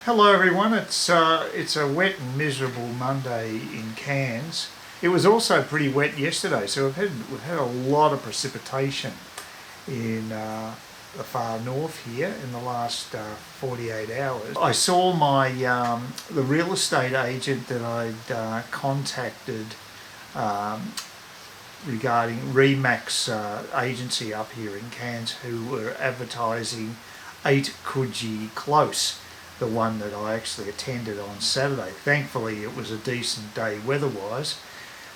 Hello everyone, it's a wet and miserable Monday in Cairns. It was also pretty wet yesterday, so we've had a lot of precipitation in the far north here in the last 48 hours. I saw my the real estate agent that I'd contacted um, regarding Remax agency up here in Cairns, who were advertising 8 Coogee Close, the one that I actually attended on Saturday. Thankfully it was a decent day weather-wise,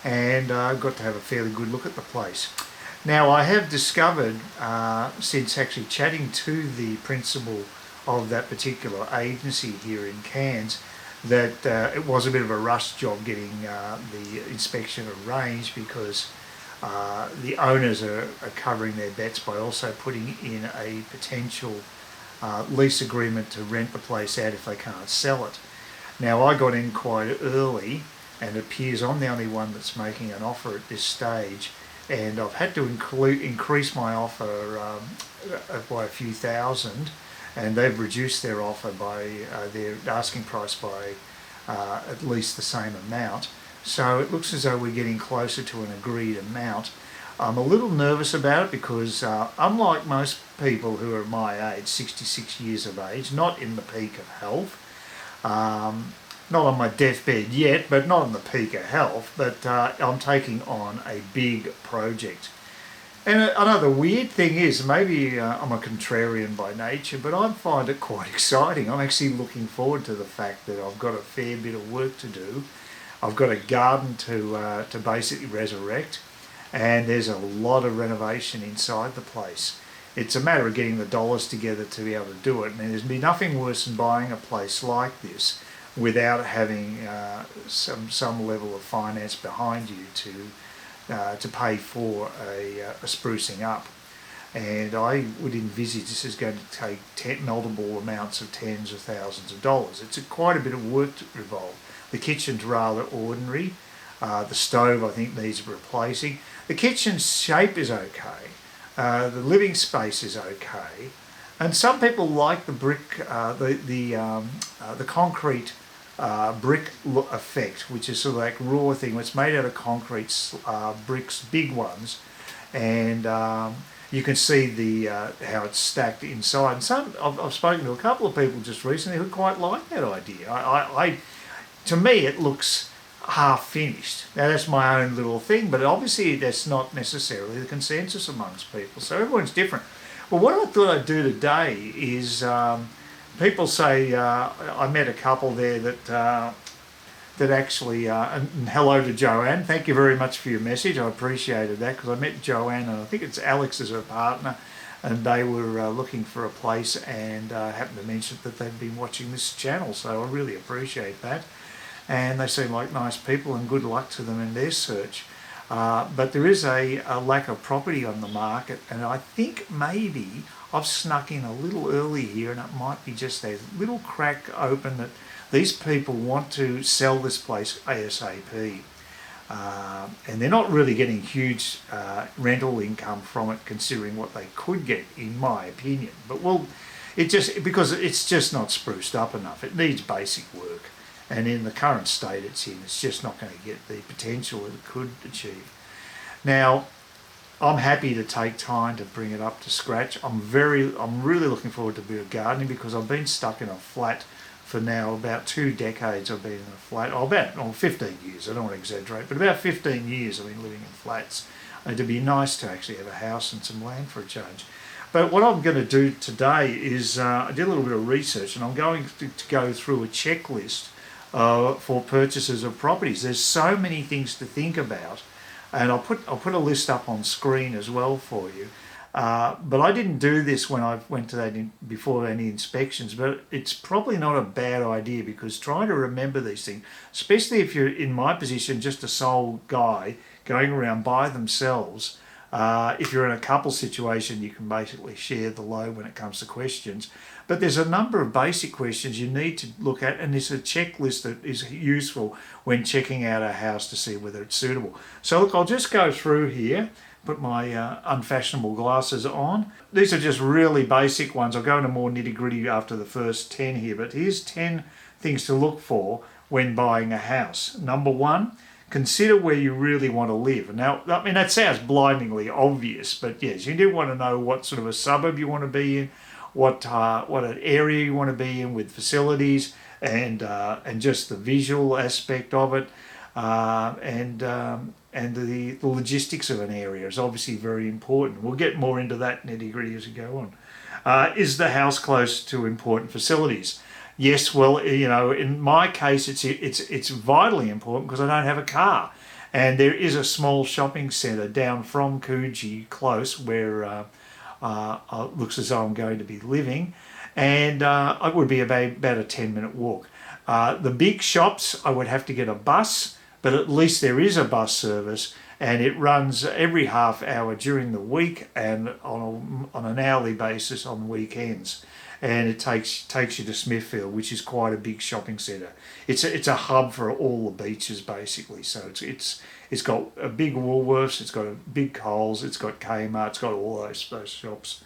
and I got to have a fairly good look at the place. Now I have discovered, since actually chatting to the principal of that particular agency here in Cairns, that it was a bit of a rush job getting the inspection arranged, because the owners are covering their bets by also putting in a potential lease agreement to rent the place out if they can't sell it. Now I got in quite early, and it appears I'm the only one that's making an offer at this stage, and I've had to increase my offer by a few thousand, and they've reduced their offer by their asking price by at least the same amount. So it looks as though we're getting closer to an agreed amount. I'm a little nervous about it because unlike most people who are my age, 66 years of age, not in the peak of health, not on my deathbed yet, but not on the peak of health, but I'm taking on a big project. And another weird thing is, maybe I'm a contrarian by nature, but I find it quite exciting. I'm actually looking forward to the fact that I've got a fair bit of work to do. I've got a garden to basically resurrect, and there's a lot of renovation inside the place. It's a matter of getting the dollars together to be able to do it. I mean, there's been nothing worse than buying a place like this without having some level of finance behind you to pay for a sprucing up. And I would envisage this is going to take multiple amounts of tens of thousands of dollars. It's quite a bit of work to involve. The kitchen's rather ordinary. The stove, I think, needs replacing. The kitchen's shape is okay. The living space is okay, and some people like the brick, the concrete brick effect, which is sort of like raw thing. It's made out of concrete bricks, big ones, and you can see the how it's stacked inside. And I've spoken to a couple of people just recently who quite like that idea. To me, it looks half finished. Now that's my own little thing, but obviously that's not necessarily the consensus amongst people, so everyone's different. Well, what I thought I'd do today is, people say, I met a couple there that actually, and hello to Joanne, thank you very much for your message, I appreciated that, because I met Joanne, and I think it's Alex as her partner, and they were looking for a place, and happened to mention that they'd been watching this channel, so I really appreciate that. And they seem like nice people, and good luck to them in their search. But there is a lack of property on the market, and I think maybe I've snuck in a little early here, and it might be just a little crack open that these people want to sell this place ASAP. And they're not really getting huge rental income from it, considering what they could get, in my opinion. But well, because it's just not spruced up enough. It needs basic work. And in the current state it's in, it's just not going to get the potential that it could achieve. Now, I'm happy to take time to bring it up to scratch. I'm really looking forward to a bit of gardening, because I've been stuck in a flat for now about 2 decades. I've been in a flat, 15 years, I don't want to exaggerate, but about 15 years I've been living in flats. And it'd be nice to actually have a house and some land for a change. But what I'm going to do today is, I did a little bit of research, and I'm going to go through a checklist for purchases of properties. There's so many things to think about, and I'll put a list up on screen as well for you. But I didn't do this when I went to that before any inspections, but it's probably not a bad idea, because trying to remember these things, especially if you're in my position, just a sole guy going around by themselves. If you're in a couple situation, you can basically share the load when it comes to questions. But there's a number of basic questions you need to look at, and there's a checklist that is useful when checking out a house to see whether it's suitable. So look, I'll just go through here put my unfashionable glasses on. These are just really basic ones. I'll go into more nitty-gritty after the first 10 here, but here's 10 things to look for when buying a house. Number one, consider where you really want to live. Now, I mean, that sounds blindingly obvious, but yes, you do want to know what sort of a suburb you want to be in, what an area you want to be in with facilities, and just the visual aspect of it, and the logistics of an area is obviously very important. We'll get more into that nitty-gritty as we go on. Is the house close to important facilities? Yes, well, you know, in my case, it's vitally important because I don't have a car, and there is a small shopping centre down from Coogee Close where it looks as though I'm going to be living, and it would be about a 10-minute walk. The big shops, I would have to get a bus, but at least there is a bus service, and it runs every half hour during the week and on an hourly basis on weekends. And it takes you to Smithfield, which is quite a big shopping centre. It's a hub for all the beaches basically. So it's got a big Woolworths, it's got a big Coles, it's got Kmart, it's got all those shops.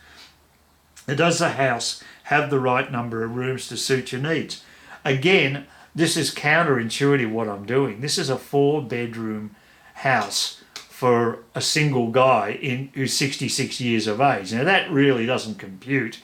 And does the house have the right number of rooms to suit your needs? Again, this is counterintuitive what I'm doing. This is a 4-bedroom house for a single guy who's 66 years of age. Now that really doesn't compute.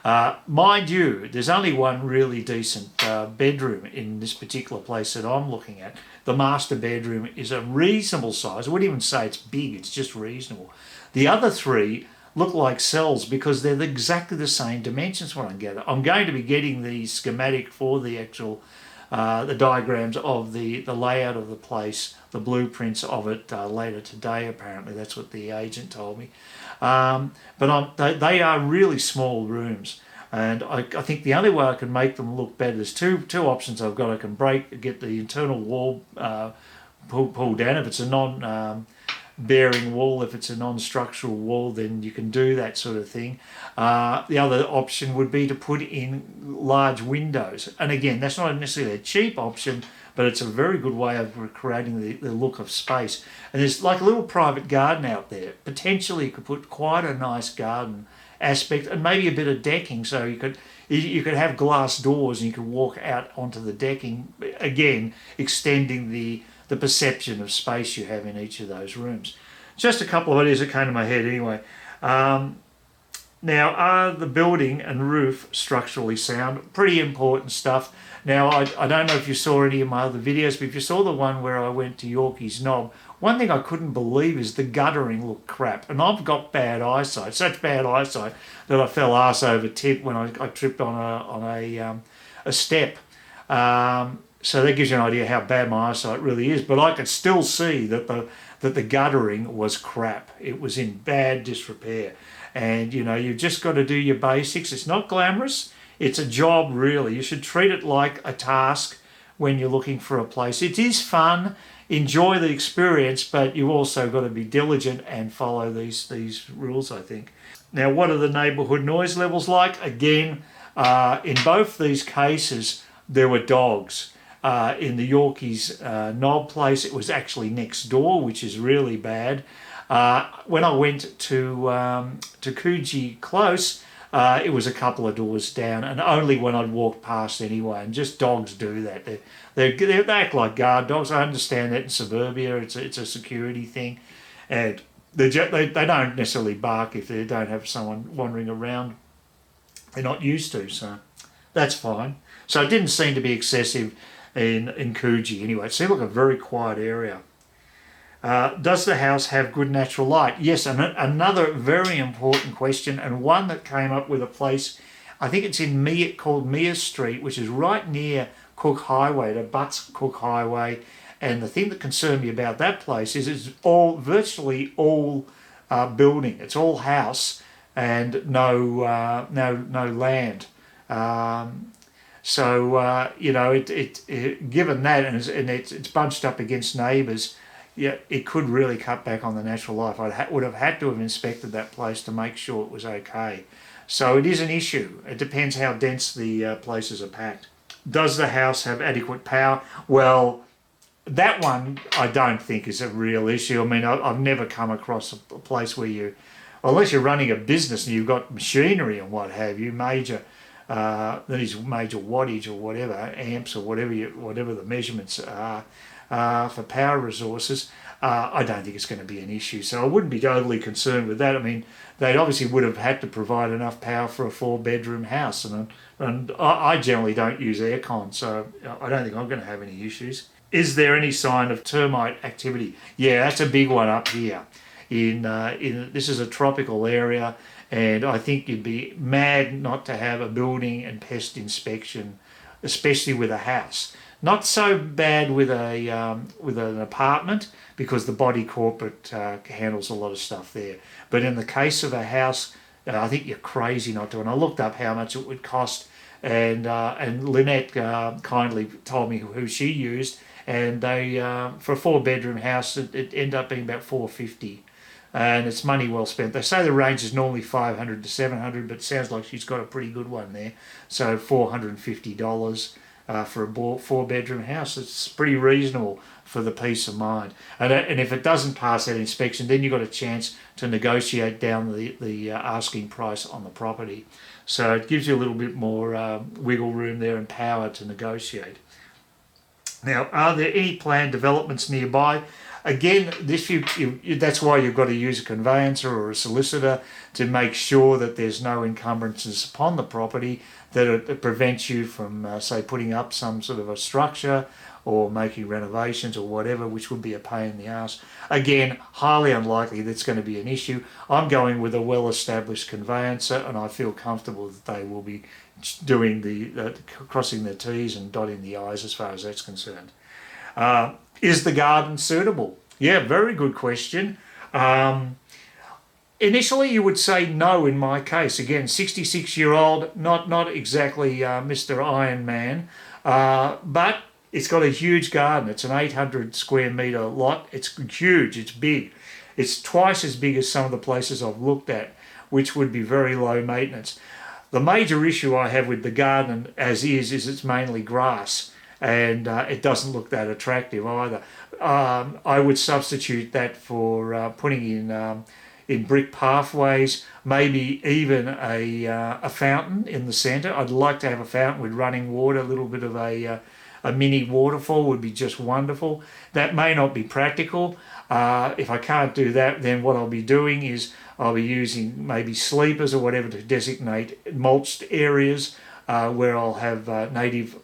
Mind you, there's only one really decent bedroom in this particular place that I'm looking at. The master bedroom is a reasonable size. I wouldn't even say it's big, it's just reasonable. The other 3 look like cells because they're exactly the same dimensions when I get it. I'm going to be getting the schematic for the actual the diagrams of the layout of the place, the blueprints of it later today apparently. That's what the agent told me. But they are really small rooms, and I think the only way I can make them look better, there's two options I've got. I can get the internal wall pulled down. If it's a non-bearing wall, if it's a non-structural wall, then you can do that sort of thing. The other option would be to put in large windows, and again, that's not necessarily a cheap option, but it's a very good way of creating the look of space. And there's like a little private garden out there. Potentially you could put quite a nice garden aspect and maybe a bit of decking, so you could have glass doors and you could walk out onto the decking, again extending the perception of space you have in each of those rooms. Just a couple of ideas that came to my head anyway. Now, are the building and roof structurally sound? Pretty important stuff. Now, I don't know if you saw any of my other videos, but if you saw the one where I went to Yorkie's Knob, one thing I couldn't believe is the guttering looked crap. And I've got bad eyesight, such bad eyesight that I fell arse over tip when I tripped on a step. So that gives you an idea how bad my eyesight really is. But I could still see that the guttering was crap. It was in bad disrepair. And, you know, you've just got to do your basics. It's not glamorous. It's a job, really. You should treat it like a task when you're looking for a place. It is fun. Enjoy the experience, but you've also got to be diligent and follow these rules, I think. Now, what are the neighbourhood noise levels like? Again, in both these cases, there were dogs. In the Yorkie's Knob place, it was actually next door, which is really bad. When I went to Coogee Close, it was a couple of doors down, and only when I'd walked past anyway. And just dogs do that. They act like guard dogs. I understand that in suburbia, it's a security thing, and they don't necessarily bark if they don't have someone wandering around. They're not used to, so that's fine. So it didn't seem to be excessive in Coogee anyway. It seemed like a very quiet area. Does the house have good natural light? Yes, and another very important question, and one that came up with a place, I think it's called Mia Street, which is right near Cook Highway. It abuts Cook Highway, and the thing that concerned me about that place is it's virtually all building. It's all house and no land. So you know, given that, and it's bunched up against neighbours, yeah, it could really cut back on the natural life. I would have had to have inspected that place to make sure it was okay. So it is an issue. It depends how dense the places are packed. Does the house have adequate power? Well, that one I don't think is a real issue. I mean, I've never come across a place where you, unless you're running a business and you've got machinery and what have you, these major wattage or whatever, amps or whatever the measurements are for power resources, I don't think it's going to be an issue. So I wouldn't be totally concerned with that. I mean, they obviously would have had to provide enough power for a 4-bedroom house, and I generally don't use aircon, so I don't think I'm going to have any issues. Is there any sign of termite activity? Yeah, that's a big one up here. This is a tropical area, and I think you'd be mad not to have a building and pest inspection, especially with a house. Not so bad with an apartment, because the body corporate handles a lot of stuff there. But in the case of a house, I think you're crazy not to. And I looked up how much it would cost, and Lynette kindly told me who she used, and they for a 4-bedroom house it ended up being about $450, and it's money well spent. They say the range is normally $500 to $700, but it sounds like she's got a pretty good one there. So $450 for a 4-bedroom house. It's pretty reasonable for the peace of mind. And if it doesn't pass that inspection, then you've got a chance to negotiate down the asking price on the property. So it gives you a little bit more wiggle room there and power to negotiate. Now, are there any planned developments nearby? Again, that's why you've got to use a conveyancer or a solicitor to make sure that there's no encumbrances upon the property that prevents you from, say, putting up some sort of a structure or making renovations or whatever, which would be a pain in the ass. Again, highly unlikely that's going to be an issue. I'm going with a well-established conveyancer, and I feel comfortable that they will be doing crossing the T's and dotting the I's as far as that's concerned. Is the garden suitable? Yeah, very good question. Initially, you would say no in my case. Again, 66-year-old, not exactly Mr. Iron Man, but it's got a huge garden. It's an 800 square metre lot. It's huge, it's big. It's twice as big as some of the places I've looked at, which would be very low maintenance. The major issue I have with the garden as is it's mainly grass, and it doesn't look that attractive either. I would substitute that for putting in brick pathways, maybe even a fountain in the centre. I'd like to have a fountain with running water, a little bit of a mini waterfall would be just wonderful. That may not be practical. If I can't do that, then what I'll be doing is I'll be using maybe sleepers or whatever to designate mulched areas where I'll have native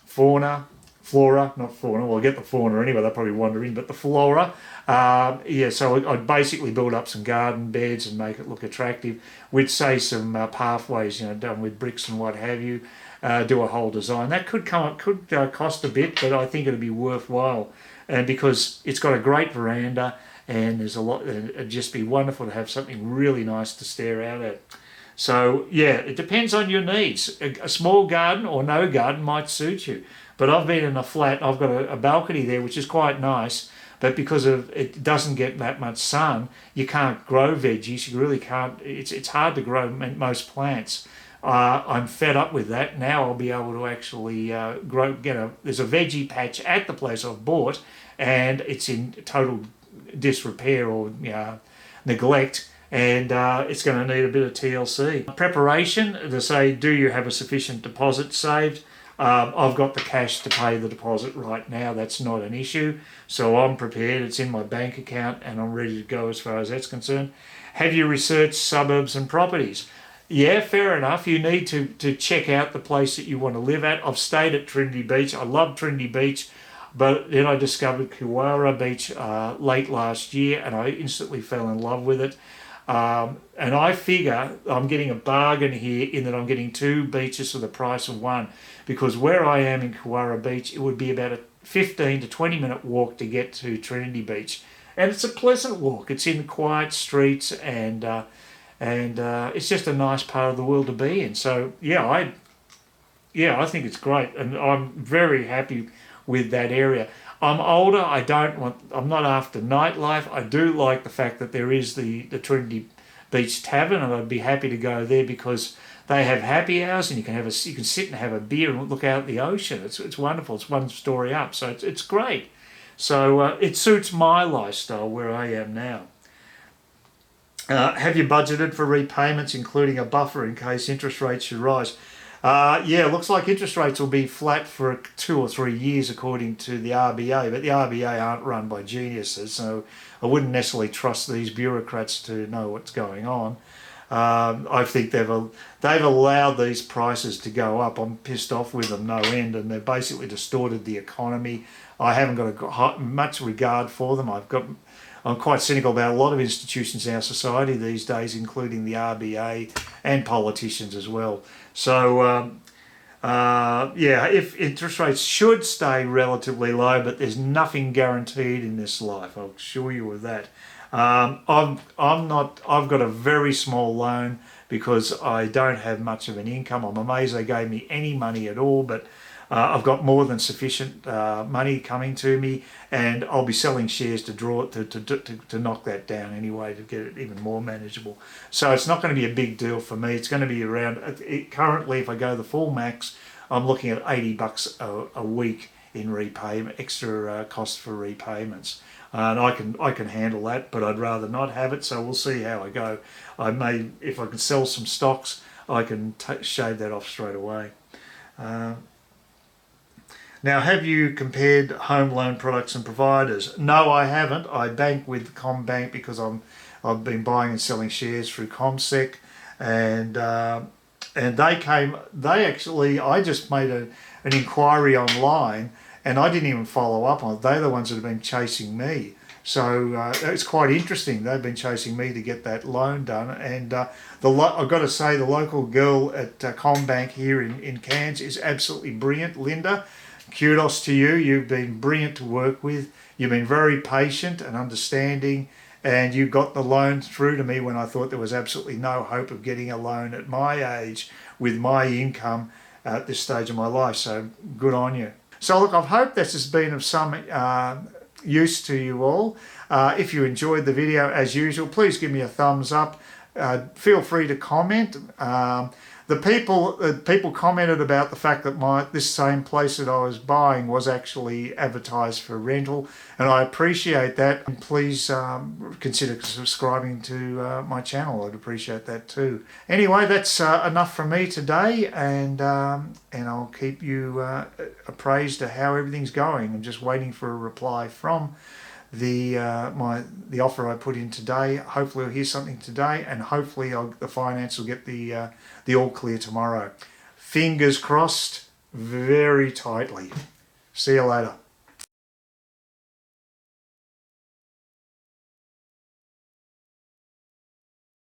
flora, not fauna, well I'll get the fauna anyway, they'll probably wander in, but the flora. So I'd basically build up some garden beds and make it look attractive with, say, some pathways, done with bricks and what have you. Do a whole design. That could cost a bit, but I think it'd be worthwhile, and because it's got a great veranda and there's a lot. It'd just be wonderful to have something really nice to stare out at. So yeah, it depends on your needs. A small garden or no garden might suit you. But I've been in a flat. I've got a balcony there, which is quite nice. But because it doesn't get that much sun, you can't grow veggies. You really can't. It's hard to grow most plants. I'm fed up with that. Now I'll be able to actually there's a veggie patch at the place I've bought, and it's in total disrepair or neglect, and it's going to need a bit of TLC. Preparation, to say, do you have a sufficient deposit saved? I've got the cash to pay the deposit right now. That's not an issue. So I'm prepared. It's in my bank account and I'm ready to go as far as that's concerned. Have you researched suburbs and properties? Yeah, fair enough. You need to check out the place that you want to live at. I've stayed at Trinity Beach. I love Trinity Beach, but then I discovered Coogee Beach late last year and I instantly fell in love with it. And I figure I'm getting a bargain here in that I'm getting two beaches for the price of one, because where I am in Coogee Beach, it would be about a 15 to 20 minute walk to get to Trinity Beach. And it's a pleasant walk. It's in quiet streets and it's just a nice part of the world to be in. So I think it's great, and I'm very happy with that area. I'm older. I'm not after nightlife. I do like the fact that there is the Trinity Beach Tavern, and I'd be happy to go there because They have happy hours, and you can sit and have a beer and look out at the ocean. It's wonderful. It's one story up, so it's great. So it suits my lifestyle where I am now. Have you budgeted for repayments, including a buffer in case interest rates should rise? Yeah, looks like interest rates will be flat for 2 or 3 years according to the RBA, but the RBA aren't run by geniuses, so I wouldn't necessarily trust these bureaucrats to know what's going on. I think they've allowed these prices to go up. I'm pissed off with them no end, and they've basically distorted the economy. I haven't got much regard for them. I'm quite cynical about a lot of institutions in our society these days, including the RBA and politicians as well. So, yeah, if interest rates should stay relatively low, but there's nothing guaranteed in this life, I'll assure you of that. I've got a very small loan because I don't have much of an income. I'm amazed they gave me any money at all, but I've got more than sufficient money coming to me, and I'll be selling shares to knock that down anyway, to get it even more manageable. So it's not going to be a big deal for me. It's going to be around, currently if I go the full max, I'm looking at $80 a week in repayment, extra cost for repayments. And I can handle that, but I'd rather not have it, so we'll see how I go. If I can sell some stocks, I can shave that off straight away. Now, have you compared home loan products and providers? No, I haven't. I bank with CommBank because I've been buying and selling shares through CommSec, and I just made an inquiry online, and I didn't even follow up on it. They're the ones that have been chasing me. So it's quite interesting. They've been chasing me to get that loan done. And I've got to say, the local girl at CommBank here in Cairns is absolutely brilliant. Linda, kudos to you. You've been brilliant to work with. You've been very patient and understanding, and you got the loan through to me when I thought there was absolutely no hope of getting a loan at my age with my income at this stage of my life. So good on you. So look, I hope this has been of some use to you all. If you enjoyed the video, as usual, please give me a thumbs up. Feel free to comment. The people commented about the fact that this same place that I was buying was actually advertised for rental, and I appreciate that. And please consider subscribing to my channel. I'd appreciate that too. Anyway, that's enough from me today, and I'll keep you appraised of how everything's going. I'm just waiting for a reply from the offer I put in today. Hopefully I'll hear something today, and hopefully the finance will get the all clear tomorrow. Fingers crossed very tightly. See you later.